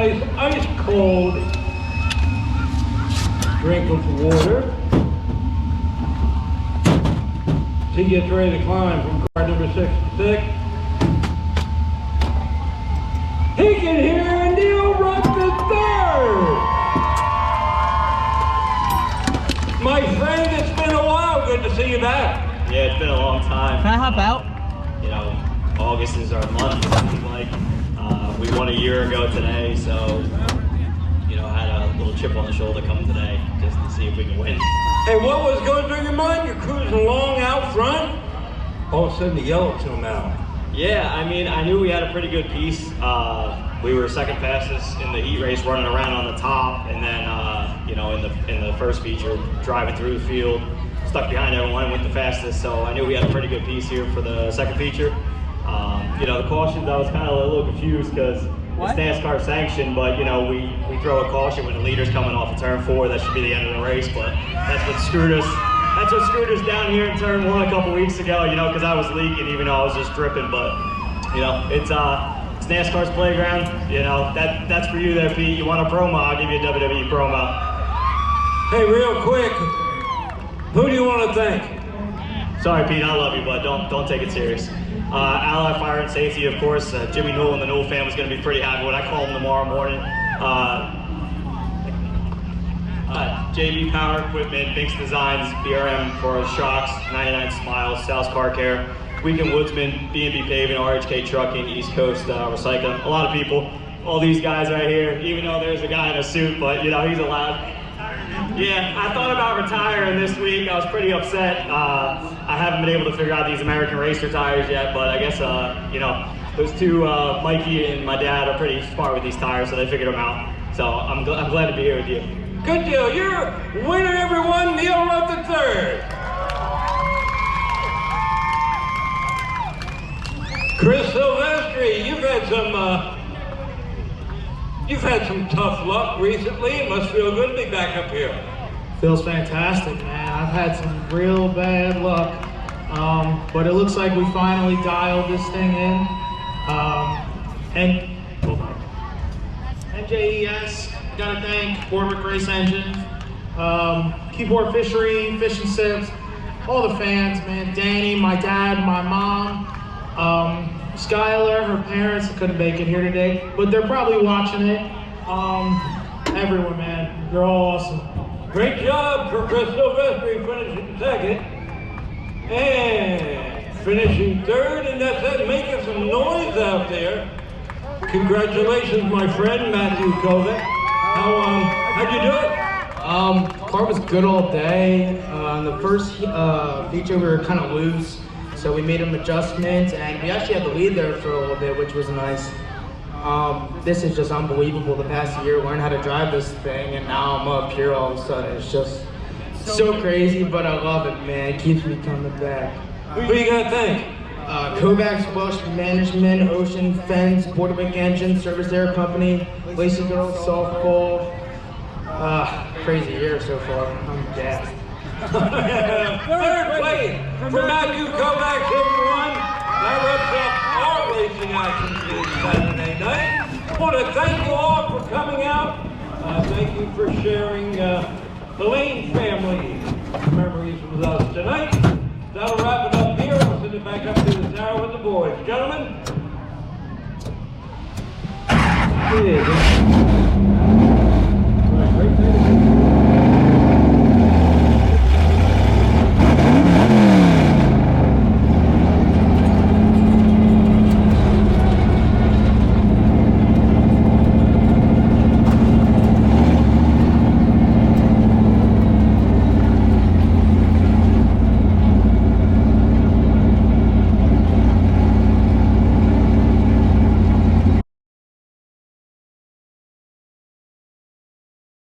nice ice cold drink of water. He gets ready to climb from car number 66. He can hear Neil Rupp III. My friend, it's been a while. Good to see you back. Yeah, it's been a long time. Can I hop out? You know, August is our month, it seems like. We won a year ago today, so, you know, I had a little chip on the shoulder coming today just to see if we can win. Hey, what was going through your mind? You're cruising along out front. All of a sudden, the yellow came out. Yeah, I mean, I knew we had a pretty good piece. We were second fastest in the heat race, running around on the top, and then, you know, in the first feature, driving through the field, stuck behind everyone and went the fastest. So I knew we had a pretty good piece here for the second feature. You know, the cautions, I was kind of a little confused because it's NASCAR sanctioned, but you know, we throw a caution when the leader's coming off of turn 4. That should be the end of the race, but that's what screwed us. That's what screwed us down here in turn 1 a couple weeks ago. You know, because I was leaking, even though I was just dripping. But you know, it's NASCAR's playground. You know, that's for you there, Pete. You want a promo? I'll give you a WWE promo. Hey, real quick, who do you want to thank? Sorry, Pete, I love you, but don't take it serious. Ally Fire and Safety, of course. Jimmy Newell and the Newell family is going to be pretty happy when I call them tomorrow morning. JB Power Equipment, Binks Designs, BRM for Shocks, 99 Smiles, Sal's Car Care, Weekend Woodsman, B&B Paving, RHK Trucking, East Coast Recycling. A lot of people, all these guys right here, even though there's a guy in a suit, but you know, he's allowed. Yeah, I thought about retiring this week. I was pretty upset. I haven't been able to figure out these American Racer tires yet, but I guess, you know, those two, Mikey and my dad, are pretty smart with these tires, so they figured them out. So I'm glad to be here with you. Good deal. You're winner, everyone, Neil Rupp III. Chris Silvestri, you've had some tough luck recently. It must feel good to be back up here. Feels fantastic, man. I've had some real bad luck, but it looks like we finally dialed this thing in. And NJES, gotta thank Borwick Race Engine, Keyboard Fishery, Fish and Sips, all the fans, man. Danny, my dad, my mom, Skylar, her parents couldn't make it here today, but they're probably watching it. Everyone, man, you're all awesome. Great job for Chris Silvestri finishing second and finishing third, and that's it, making some noise out there. Congratulations, my friend Matthew Kovacs. How'd you do it? Car was good all day. In the first feature, we were kind of loose, so we made some adjustments, and we actually had the lead there for a little bit, which was nice. This is just unbelievable. The past year, learned how to drive this thing, and now I'm up here all of a sudden. It's just so crazy, but I love it, man. It keeps me coming back. Who you gonna thank? Kovacs, Welsh Management, Ocean Fence, Borwick Engine, Service Air Company, Lacey Girls Softball. Crazy year so far. I'm gassed. Third place for Matthew Kovacs, everyone. That wraps up our racing action this Saturday night. I want to thank you all for coming out. Thank you for sharing the Lane family memories with us tonight. That'll wrap it up here. I'll send it back up to the tower with the boys. Gentlemen.